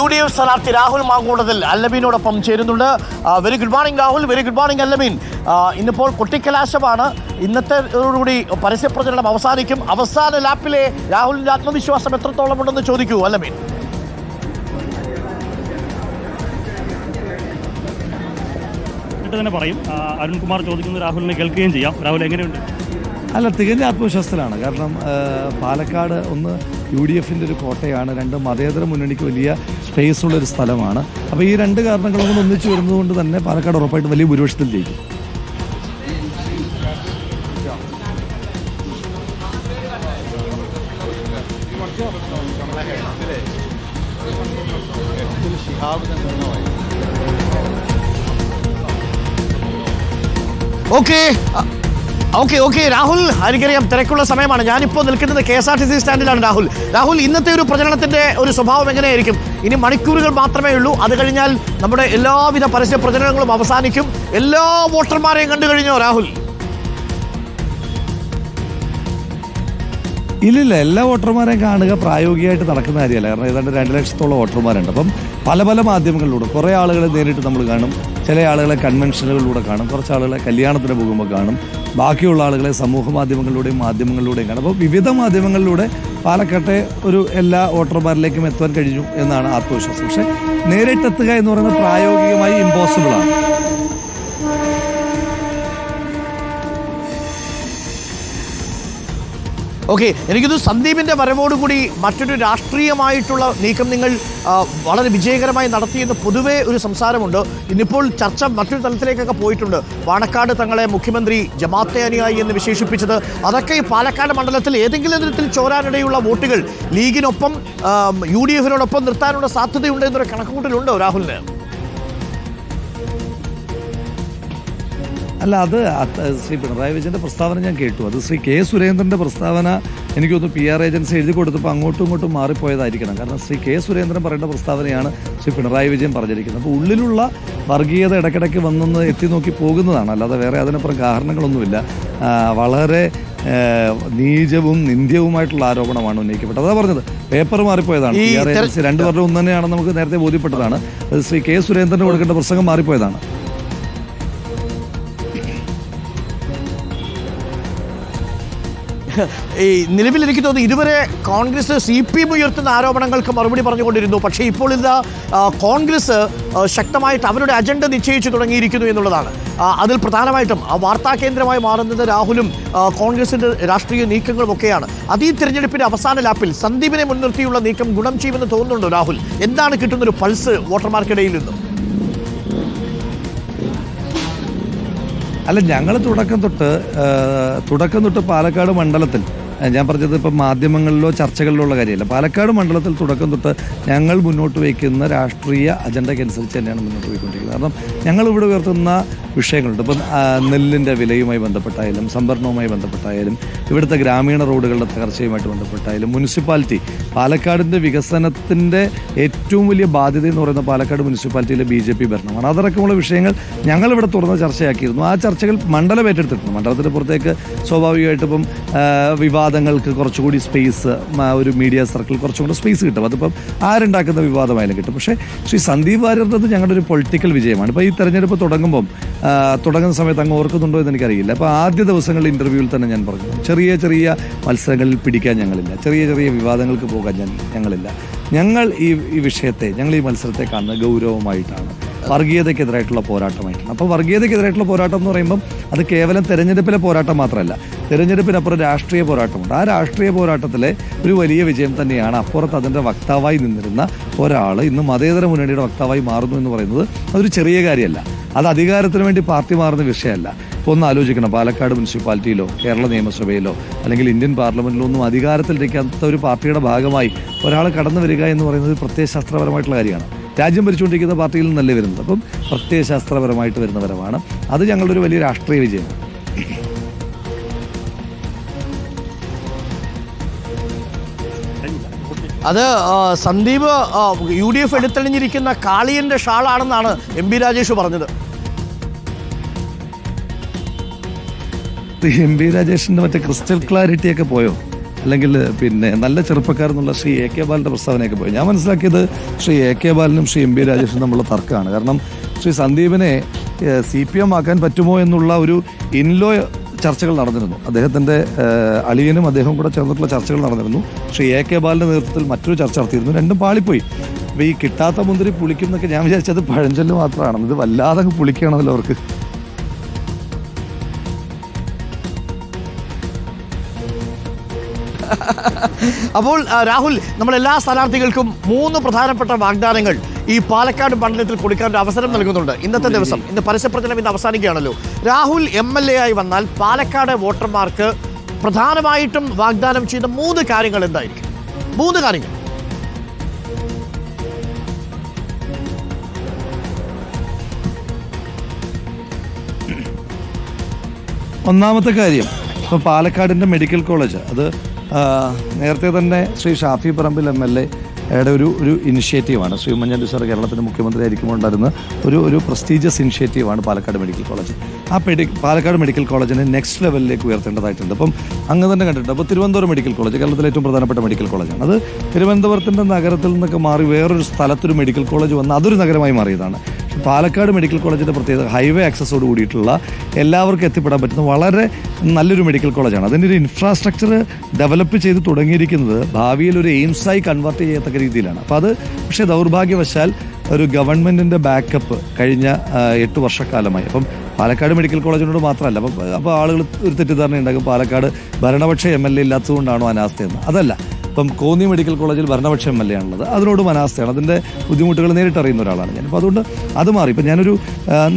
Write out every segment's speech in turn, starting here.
UDF സ്ഥാനാർത്ഥി രാഹുൽ മാങ്കൂട്ടത്തിൽ അല്ലമീനോടൊപ്പം ചേരുന്നുണ്ട്. Very good morning Rahul. Very good morning Allameen. ഇന്നിപ്പോൾ കൊട്ടിക്കലാശമാണ്. ഇന്നത്തോടുകൂടി പരസ്യപ്രചരണം അവസാനിക്കും. അവസാന ലാപ്പിലെ രാഹുലിന്റെ ആത്മവിശ്വാസം എത്രത്തോളം ഉണ്ടെന്ന് ചോദിക്കൂ അല്ലമീൻ. തന്നെ പറയും. അരുൺകുമാർ ചോദിക്കുന്ന രാഹുലിനെ കേൾക്കുകയും ചെയ്യാം. രാഹുൽ എങ്ങനെയുണ്ട്? അല്ല, തികഞ്ഞ ആത്മവിശ്വാസത്തിലാണ്. കാരണം പാലക്കാട് ഒന്ന് UDFൻ്റെ ഒരു കോട്ടയാണ്, രണ്ട് മതേതര മുന്നണിക്ക് വലിയ സ്പേസ് ഉള്ളൊരു സ്ഥലമാണ്. അപ്പോൾ ഈ രണ്ട് കാരണങ്ങളും കൊണ്ട് ഒന്നിച്ചു വരുന്നതുകൊണ്ട് തന്നെ പാലക്കാട് ഉറപ്പായിട്ട് വലിയ ഭൂരിപക്ഷത്തിൽ ജയിക്കും. ഓക്കെ രാഹുൽ, എനിക്കറിയാം തിരക്കുള്ള സമയമാണ്. ഞാനിപ്പോൾ നിൽക്കുന്നത് KSRTC സ്റ്റാൻഡിലാണ്. രാഹുൽ, ഇന്നത്തെ ഒരു പ്രചരണത്തിന്റെ ഒരു സ്വഭാവം എങ്ങനെയായിരിക്കും? ഇനി മണിക്കൂറുകൾ മാത്രമേ ഉള്ളൂ. അത് കഴിഞ്ഞാൽ നമ്മുടെ എല്ലാവിധ പരസ്യ പ്രചരണങ്ങളും അവസാനിക്കും. എല്ലാ വോട്ടർമാരെയും കണ്ടു കഴിഞ്ഞോ രാഹുൽ? ഇല്ലില്ല, എല്ലാ വോട്ടർമാരെയും കാണുക പ്രായോഗികമായിട്ട് നടക്കുന്ന കാര്യമല്ല. കാരണം ഏതാണ്ട് 2 ലക്ഷത്തോളം വോട്ടർമാരുണ്ട്. അപ്പം പല മാധ്യമങ്ങളിലൂടെ കുറേ ആളുകളെ നേരിട്ട് നമ്മൾ കാണും, ചില ആളുകളെ കൺവെൻഷനുകളിലൂടെ കാണും, കുറച്ച് ആളുകളെ കല്യാണത്തിന് പോകുമ്പോൾ കാണും, ബാക്കിയുള്ള ആളുകളെ സമൂഹ മാധ്യമങ്ങളിലൂടെയും കാണും. അപ്പോൾ വിവിധ മാധ്യമങ്ങളിലൂടെ പാലക്കാട്ടെ ഒരു എല്ലാ വോട്ടർമാരിലേക്കും എത്താൻ കഴിഞ്ഞു എന്നാണ് ആത്മവിശ്വാസം. പക്ഷേ നേരിട്ടെത്തുക എന്ന് പറയുന്നത് പ്രായോഗികമായി ഇമ്പോസിബിളാണ്. ഓക്കെ, എനിക്കിത് സന്ദീപിൻ്റെ വരവോടുകൂടി മറ്റൊരു രാഷ്ട്രീയമായിട്ടുള്ള നീക്കം നിങ്ങൾ വളരെ വിജയകരമായി നടത്തിയെന്ന് പൊതുവേ ഒരു സംസാരമുണ്ട്. ഇന്നിപ്പോൾ ചർച്ച മറ്റൊരു തലത്തിലേക്കൊക്കെ പോയിട്ടുണ്ട്. പാണക്കാട് തങ്ങളെ മുഖ്യമന്ത്രി ജമാഅത്തെ അനുയായി എന്ന് വിശേഷിപ്പിച്ചത്, അതൊക്കെ ഈ പാലക്കാട് മണ്ഡലത്തിൽ ഏതെങ്കിലും തരത്തിൽ ചോരാനിടയുള്ള വോട്ടുകൾ ലീഗിനൊപ്പം UDFിനോടൊപ്പം നിർത്താനുള്ള സാധ്യതയുണ്ട് എന്നൊരു കണക്കുകൂട്ടലുണ്ടോ രാഹുലിന്? അല്ല, അത് ശ്രീ പിണറായി വിജയൻ്റെ പ്രസ്താവന ഞാൻ കേട്ടു. അത് ശ്രീ K. സുരേന്ദ്രൻ്റെ പ്രസ്താവന എനിക്ക് തോന്നുന്നു PR ഏജൻസി എഴുതി കൊടുത്തപ്പോൾ അങ്ങോട്ടും ഇങ്ങോട്ടും മാറിപ്പോയതായിരിക്കണം. കാരണം ശ്രീ K. സുരേന്ദ്രൻ പറയേണ്ട പ്രസ്താവനയാണ് ശ്രീ പിണറായി വിജയൻ പറഞ്ഞിരിക്കുന്നത്. അപ്പോൾ ഉള്ളിലുള്ള വർഗീയത ഇടയ്ക്കിടയ്ക്ക് വന്നൊന്ന് എത്തി നോക്കി പോകുന്നതാണ്, അല്ലാതെ വേറെ അതിനപ്പുറം കാരണങ്ങളൊന്നുമില്ല. വളരെ നീചവും നിന്ദ്യവുമായിട്ടുള്ള ആരോപണമാണ് ഉന്നയിക്കപ്പെട്ടത്. അതാ പറഞ്ഞത്, പേപ്പർ മാറിപ്പോയതാണ്. PR ഏജൻസി 2 പേരുടെ ഒന്ന് തന്നെയാണെന്ന് നമുക്ക് നേരത്തെ ബോധ്യപ്പെട്ടതാണ്. അത് ശ്രീ K. സുരേന്ദ്രന് കൊടുക്കേണ്ട പ്രസംഗം മാറിപ്പോയതാണ്. ഈ നിലവിൽ എനിക്ക് തോന്നുന്നു ഇതുവരെ കോൺഗ്രസ് CPM ഉയർത്തുന്ന ആരോപണങ്ങൾക്ക് മറുപടി പറഞ്ഞുകൊണ്ടിരുന്നു. പക്ഷേ ഇപ്പോൾ ഇതാ കോൺഗ്രസ് ശക്തമായിട്ട് അവരുടെ അജണ്ട നിശ്ചയിച്ചു തുടങ്ങിയിരിക്കുന്നു എന്നുള്ളതാണ്. അതിൽ പ്രധാനമായിട്ടും വാർത്താ കേന്ദ്രമായി മാറുന്നത് രാഹുലും കോൺഗ്രസിൻ്റെ രാഷ്ട്രീയ നീക്കങ്ങളും ഒക്കെയാണ്. അത് ഈ തിരഞ്ഞെടുപ്പിൻ്റെ അവസാന ലാപ്പിൽ സന്ദീപിനെ മുൻനിർത്തിയുള്ള നീക്കം ഗുണം ചെയ്യുമെന്ന് തോന്നുന്നുണ്ടോ രാഹുൽ? എന്താണ് കിട്ടുന്നൊരു പൾസ് വോട്ടർമാർക്കിടയിൽ നിന്നും? അല്ല, ഞങ്ങൾ തുടക്കം തൊട്ട് പാലക്കാട് മണ്ഡലത്തിൽ, ഞാൻ പറഞ്ഞത് ഇപ്പം മാധ്യമങ്ങളിലോ ചർച്ചകളിലോ ഉള്ള കാര്യമല്ല, പാലക്കാട് മണ്ഡലത്തിൽ തുടക്കം തൊട്ട് ഞങ്ങൾ മുന്നോട്ട് വയ്ക്കുന്ന രാഷ്ട്രീയ അജണ്ടയ്ക്കനുസരിച്ച് തന്നെയാണ് മുന്നോട്ട് പോയിക്കൊണ്ടിരിക്കുന്നത്. കാരണം ഞങ്ങളിവിടെ ഉയർത്തുന്ന വിഷയങ്ങളുണ്ട്. ഇപ്പം നെല്ലിൻ്റെ വിലയുമായി ബന്ധപ്പെട്ടായാലും, സംഭരണവുമായി ബന്ധപ്പെട്ടായാലും, ഇവിടുത്തെ ഗ്രാമീണ റോഡുകളുടെ തകർച്ചയുമായിട്ട് ബന്ധപ്പെട്ടായാലും, മുനിസിപ്പാലിറ്റി പാലക്കാടിൻ്റെ വികസനത്തിൻ്റെ ഏറ്റവും വലിയ ബാധ്യത എന്ന് പറയുന്ന പാലക്കാട് മുനിസിപ്പാലിറ്റിയിലെ BJP ഭരണമാണ്. അതടക്കമുള്ള വിഷയങ്ങൾ ഞങ്ങളിവിടെ തുറന്ന് ചർച്ചയാക്കിയിരുന്നു. ആ ചർച്ചകൾ മണ്ഡലം ഏറ്റെടുത്തിട്ടുണ്ട്. മണ്ഡലത്തിന് പുറത്തേക്ക് സ്വാഭാവികമായിട്ട് ഇപ്പം വിവാദങ്ങൾക്ക് കുറച്ചുകൂടി സ്പേസ്, ഒരു മീഡിയ സർക്കിൾ കുറച്ചും കൂടി സ്പേസ് കിട്ടും. അതിപ്പം ആരുണ്ടാക്കുന്ന വിവാദമായാലും കിട്ടും. പക്ഷേ ശ്രീ സന്ദീപ് വാര്യരുടേത് ഞങ്ങളുടെ ഒരു പൊളിറ്റിക്കൽ വിജയമാണ്. ഇപ്പോൾ ഈ തെരഞ്ഞെടുപ്പ് തുടങ്ങുന്ന സമയത്ത് അങ്ങ് ഓർക്കുന്നുണ്ടോ എന്ന് എനിക്കറിയില്ല. അപ്പോൾ ആദ്യ ദിവസങ്ങളിൽ ഇൻ്റർവ്യൂവിൽ തന്നെ ഞാൻ പറഞ്ഞു, ചെറിയ മത്സരങ്ങളിൽ പിടിക്കാൻ ഞങ്ങളില്ല, ചെറിയ വിവാദങ്ങൾക്ക് പോകാൻ ഞങ്ങളില്ല. ഞങ്ങൾ ഈ വിഷയത്തെ, ഞങ്ങൾ ഈ മത്സരത്തെ കാണുന്നത് ഗൗരവമായിട്ടാണ്, വർഗീയതയ്ക്കെതിരായിട്ടുള്ള പോരാട്ടമായിട്ടാണ്. അപ്പോൾ വർഗീയതയ്ക്കെതിരായിട്ടുള്ള പോരാട്ടം എന്ന് പറയുമ്പം അത് കേവലം തെരഞ്ഞെടുപ്പിലെ പോരാട്ടം മാത്രമല്ല, തെരഞ്ഞെടുപ്പിനപ്പുറം രാഷ്ട്രീയ പോരാട്ടമുണ്ട്. ആ രാഷ്ട്രീയ പോരാട്ടത്തിലെ ഒരു വലിയ വിജയം തന്നെയാണ് അപ്പുറത്ത് അതിൻ്റെ വക്താവായി നിന്നിരുന്ന ഒരാൾ ഇന്ന് മതേതര മുന്നണിയുടെ വക്താവായി മാറുന്നു എന്ന് പറയുന്നത് അതൊരു ചെറിയ കാര്യമല്ല. അത് അധികാരത്തിന് വേണ്ടി പാർട്ടി മാറുന്ന വിഷയമല്ല. ഇപ്പോൾ ഒന്ന് ആലോചിക്കണം, പാലക്കാട് മുനിസിപ്പാലിറ്റിയിലോ കേരള നിയമസഭയിലോ അല്ലെങ്കിൽ ഇന്ത്യൻ പാർലമെൻറ്റിലോ ഒന്നും അധികാരത്തിലിരിക്കാത്ത ഒരു പാർട്ടിയുടെ ഭാഗമായി ഒരാൾ കടന്നു വരിക എന്ന് പറയുന്നത് പ്രത്യയശാസ്ത്രപരമായിട്ടുള്ള കാര്യമാണ്. രാജ്യം ഭരിച്ചുകൊണ്ടിരിക്കുന്ന പാർട്ടിയിൽ നിന്നല്ലേ വരുന്നത്. അപ്പം പ്രത്യയശാസ്ത്രപരമായിട്ട് വരുന്നവരമാണ്. അത് ഞങ്ങളുടെ ഒരു വലിയ രാഷ്ട്രീയ വിജയമാണ്. അത് സന്ദീപ് UDF എടുത്തെളിഞ്ഞിരിക്കുന്ന കാളിയൻ്റെ ഷാളാണെന്നാണ് MP രാജേഷ് പറഞ്ഞത്. MP രാജേഷിൻ്റെ മറ്റേ ക്രിസ്റ്റൽ ക്ലാരിറ്റിയൊക്കെ പോയോ? അല്ലെങ്കിൽ പിന്നെ നല്ല ചെറുപ്പക്കാരെന്നുള്ള ശ്രീ എ കെ ബാലൻ്റെ പ്രസ്താവനയൊക്കെ പോയി. ഞാൻ മനസ്സിലാക്കിയത് ശ്രീ എ കെ ബാലനും ശ്രീ എം പി രാജേഷും തമ്മിലുള്ള തർക്കമാണ്. കാരണം ശ്രീ സന്ദീപിനെ CPM ആക്കാൻ പറ്റുമോ എന്നുള്ള ഒരു ഇൻലോ ചർച്ചകൾ നടന്നിരുന്നു. അദ്ദേഹത്തിൻ്റെ അളിയനും അദ്ദേഹവും കൂടെ ചേർന്നിട്ടുള്ള ചർച്ചകൾ നടന്നിരുന്നു. ശ്രീ എ കെ ബാലൻ്റെ നേതൃത്വത്തിൽ മറ്റൊരു ചർച്ച നടത്തിയിരുന്നു. രണ്ടും പാളിപ്പോയി. അപ്പോൾ ഈ കിട്ടാത്ത മുന്തിരി പുളിക്കും എന്നൊക്കെ ഞാൻ വിചാരിച്ചത് പഴഞ്ചൊല്ല് മാത്രമാണ്. ഇത് വല്ലാതെ പുളിക്കണമല്ലോ അവർക്ക്. അപ്പോൾ രാഹുൽ, നമ്മൾ എല്ലാ സ്ഥാനാർത്ഥികൾക്കും 3 പ്രധാനപ്പെട്ട വാഗ്ദാനങ്ങൾ ഈ പാലക്കാട് മണ്ഡലത്തിൽ കൊടുക്കാൻ ഒരു അവസരം നൽകുന്നുണ്ട്. ഇന്നത്തെ ദിവസം, ഇന്ന് പരസ്യപ്രചരണം ഇന്ന് അവസാനിക്കുകയാണല്ലോ. രാഹുൽ MLA ആയി വന്നാൽ പാലക്കാട് വോട്ടർമാർക്ക് പ്രധാനമായിട്ടും വാഗ്ദാനം ചെയ്ത 3 കാര്യങ്ങൾ എന്തായിരിക്കും? 3 കാര്യങ്ങൾ. ഒന്നാമത്തെ കാര്യം, ഇപ്പോൾ പാലക്കാടിൻ്റെ മെഡിക്കൽ കോളേജ്, അത് നേരത്തെ തന്നെ ശ്രീ ഷാഫി പറമ്പിൽ MLAയുടെ ഒരു ഇനിഷ്യേറ്റീവാണ്. ശ്രീ ഉമ്മൻചാണ്ടി സാർ കേരളത്തിൻ്റെ മുഖ്യമന്ത്രി ആയിരിക്കുമ്പോൾ ഉണ്ടായിരുന്ന ഒരു പ്രസ്റ്റീജിയസ് ഇനിഷ്യേറ്റീവാണ് പാലക്കാട് മെഡിക്കൽ കോളേജ്. ആ പാലക്കാട് മെഡിക്കൽ കോളേജിനെ നെക്സ്റ്റ് ലെവലിലേക്ക് ഉയർത്തേണ്ടതായിട്ടുണ്ട്. അപ്പം അങ്ങ് തന്നെ കണ്ടിട്ടുണ്ട്. അപ്പോൾ തിരുവനന്തപുരം മെഡിക്കൽ കോളേജ് കേരളത്തിലെ ഏറ്റവും പ്രധാനപ്പെട്ട മെഡിക്കൽ കോളേജാണ്. അത് തിരുവനന്തപുരത്തിൻ്റെ നഗരത്തിൽ നിന്നൊക്കെ മാറി വേറൊരു സ്ഥലത്തൊരു മെഡിക്കൽ കോളേജ് വന്ന് അതൊരു നഗരമായി മാറിയതാണ്. പാലക്കാട് മെഡിക്കൽ കോളേജിൻ്റെ പ്രത്യേകത ഹൈവേ ആക്സസോട് കൂടിയിട്ടുള്ള എല്ലാവർക്കും എത്തിപ്പെടാൻ പറ്റുന്ന വളരെ നല്ലൊരു മെഡിക്കൽ കോളേജാണ്. അതിൻ്റെ ഒരു ഇൻഫ്രാസ്ട്രക്ചർ ഡെവലപ്പ് ചെയ്ത് തുടങ്ങിയിരിക്കുന്നത് ഭാവിയിൽ ഒരു എയിംസായി കൺവേർട്ട് ചെയ്യത്തക്ക രീതിയിലാണ്. അപ്പോൾ അത് പക്ഷേ ദൗർഭാഗ്യവശാൽ ഒരു ഗവൺമെൻറ്റിൻ്റെ ബാക്കപ്പ് കഴിഞ്ഞ 8 വർഷക്കാലമായി. അപ്പം പാലക്കാട് മെഡിക്കൽ കോളേജിനോട് മാത്രമല്ല, അപ്പോൾ ആളുകൾ ഒരു തെറ്റിദ്ധാരണ ഉണ്ടാക്കും പാലക്കാട് ഭരണപക്ഷ MLA ഇല്ലാത്തതുകൊണ്ടാണോ അനാസ്ഥയെന്ന്. അതല്ല. ഇപ്പം കോന്നി മെഡിക്കൽ കോളേജിൽ ഭരണപക്ഷ MLA ആണുള്ളത്. അതിനോട് അനാസ്ഥയാണ്. അതിൻ്റെ ബുദ്ധിമുട്ടുകൾ നേരിട്ടറിയുന്ന ഒരാളാണ് ഞാൻ. അപ്പോൾ അതുകൊണ്ട് അത് മാറി. ഇപ്പം ഞാനൊരു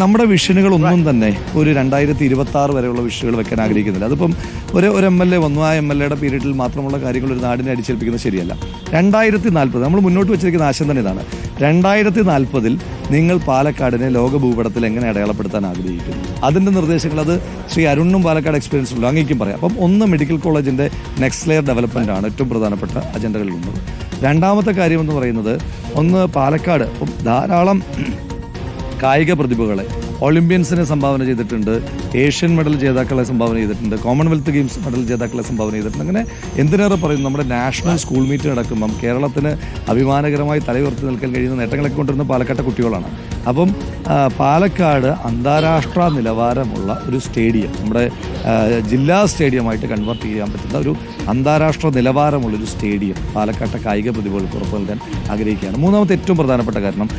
നമ്മുടെ വിഷനുകളൊന്നും തന്നെ ഒരു 2026 വരെയുള്ള വിഷനുകൾ വെക്കാൻ ആഗ്രഹിക്കുന്നില്ല. അതിപ്പം ഒരു MLA വന്നു, ആ MLAയുടെ പീരീഡിൽ മാത്രമുള്ള കാര്യങ്ങൾ ഒരു നാടിനെ അടിച്ചേൽപ്പിക്കുന്നത് ശരിയല്ല. 2040 നമ്മൾ മുന്നോട്ട് വെച്ചിരിക്കുന്ന ആശയം തന്നെ ഇതാണ്. 2040 നിങ്ങൾ പാലക്കാടിനെ ലോക ഭൂപടത്തിൽ എങ്ങനെ അടയാളപ്പെടുത്താൻ ആഗ്രഹിക്കുന്നു, അതിൻ്റെ നിർദ്ദേശങ്ങൾ അത് ശ്രീ അരുണിനും പാലക്കാട് എക്സ്പീരിയൻസ് ഉള്ളൂ, അങ്ങേക്കും പറയാം. അപ്പം ഒന്ന് മെഡിക്കൽ കോളേജിൻ്റെ നെക്സ്റ്റ് ലെയർ ഡെവലപ്മെൻറ്റാണ് ഏറ്റവും പ്രധാനപ്പെട്ട അജണ്ടകളിലുള്ളത്. രണ്ടാമത്തെ കാര്യം എന്ന് പറയുന്നത്, ഒന്ന് പാലക്കാട് ഇപ്പം ധാരാളം കായിക പ്രതിഭകളെ ഒളിമ്പ്യൻസിനെ സംഭാവന ചെയ്തിട്ടുണ്ട്, ഏഷ്യൻ മെഡൽ ജേതാക്കളെ സംഭാവന ചെയ്തിട്ടുണ്ട്, കോമൺവെൽത്ത് ഗെയിംസ് മെഡൽ ജേതാക്കളെ സംഭാവന ചെയ്തിട്ടുണ്ട്. അങ്ങനെ എന്തിനേറെ പറയുന്നു, നമ്മുടെ നാഷണൽ സ്കൂൾ മീറ്റ് നടക്കുമ്പം കേരളത്തിന് അഭിമാനകരമായി തലയുയർത്തി നിൽക്കാൻ കഴിയുന്ന നേട്ടങ്ങളൊക്കെ കൊണ്ടുവരുന്ന പാലക്കാട്ടെ കുട്ടികളാണ്. അപ്പം പാലക്കാട് അന്താരാഷ്ട്ര നിലവാരമുള്ള ഒരു സ്റ്റേഡിയം, നമ്മുടെ ജില്ലാ സ്റ്റേഡിയമായിട്ട് കൺവേർട്ട് ചെയ്യാൻ പറ്റുന്ന ഒരു അന്താരാഷ്ട്ര നിലവാരമുള്ളൊരു സ്റ്റേഡിയം പാലക്കാട്ടെ കായിക പ്രതിഭകൾക്ക് ഉറപ്പ് നൽകാൻ ആഗ്രഹിക്കുകയാണ്. മൂന്നാമത്തെ ഏറ്റവും പ്രധാനപ്പെട്ട കാരണം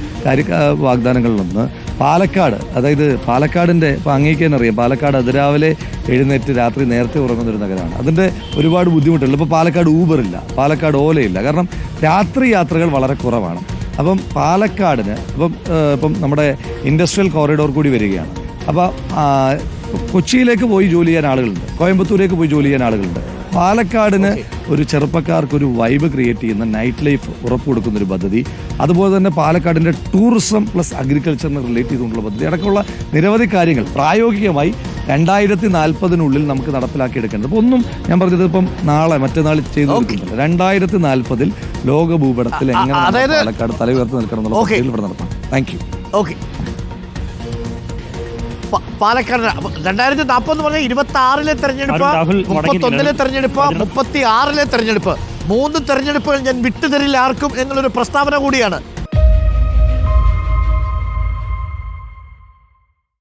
വാഗ്ദാനങ്ങളിലൊന്ന് പാലക്കാട്, അതായത് പാലക്കാടിൻ്റെ ഇപ്പോൾ അങ്ങേക്ക് തന്നെ അറിയാം, പാലക്കാട് അതിരാവിലെ എഴുന്നേറ്റ് രാത്രി നേരത്തെ ഉറങ്ങുന്നൊരു നഗരമാണ്. അതിൻ്റെ ഒരുപാട് ബുദ്ധിമുട്ടുള്ള. ഇപ്പോൾ പാലക്കാട് ഊബറില്ല, പാലക്കാട് ഓലയില്ല. കാരണം രാത്രി യാത്രകൾ വളരെ കുറവാണ്. അപ്പം പാലക്കാടിന് ഇപ്പം നമ്മുടെ ഇൻഡസ്ട്രിയൽ കോറിഡോർ കൂടി വരികയാണ്. അപ്പോൾ കൊച്ചിയിലേക്ക് പോയി ജോലി ചെയ്യാൻ ആളുകളുണ്ട്, കോയമ്പത്തൂരേക്ക് പോയി ജോലി ചെയ്യാൻ ആളുകളുണ്ട്. പാലക്കാടിന് ഒരു ചെറുപ്പക്കാർക്ക് വൈബ് ക്രിയേറ്റ് ചെയ്യുന്ന നൈറ്റ് ലൈഫ് ഉറപ്പ് കൊടുക്കുന്ന ഒരു പദ്ധതി, അതുപോലെ തന്നെ പാലക്കാടിൻ്റെ ടൂറിസം പ്ലസ് അഗ്രികൾച്ചറിനെ റിലേറ്റ് ചെയ്തുകൊണ്ടുള്ള പദ്ധതി അടക്കമുള്ള നിരവധി കാര്യങ്ങൾ പ്രായോഗികമായി 2040 നമുക്ക് നടപ്പിലാക്കിയെടുക്കേണ്ടത്. അപ്പോൾ ഒന്നും ഞാൻ പറഞ്ഞത് ഇപ്പം മറ്റന്നാൾ ചെയ്തു കൊടുക്കുന്നുണ്ട്. 2040 ലോക ഭൂപടത്തിൽ എങ്ങനെ പാലക്കാട് തല ഉയർത്തി നിൽക്കണം എന്നുള്ള പദ്ധതിയിൽ ഇവിടെ നടത്താം. Thank you. ഓക്കെ, പാലക്കാട് 2040 പറഞ്ഞാൽ 26 തെരഞ്ഞെടുപ്പ്, 31 തെരഞ്ഞെടുപ്പ്, 36 തെരഞ്ഞെടുപ്പ്, 3 തെരഞ്ഞെടുപ്പുകൾ ഞാൻ വിട്ടുതരില്ല ആർക്കും എന്നുള്ളൊരു പ്രസ്താവന കൂടിയാണ്.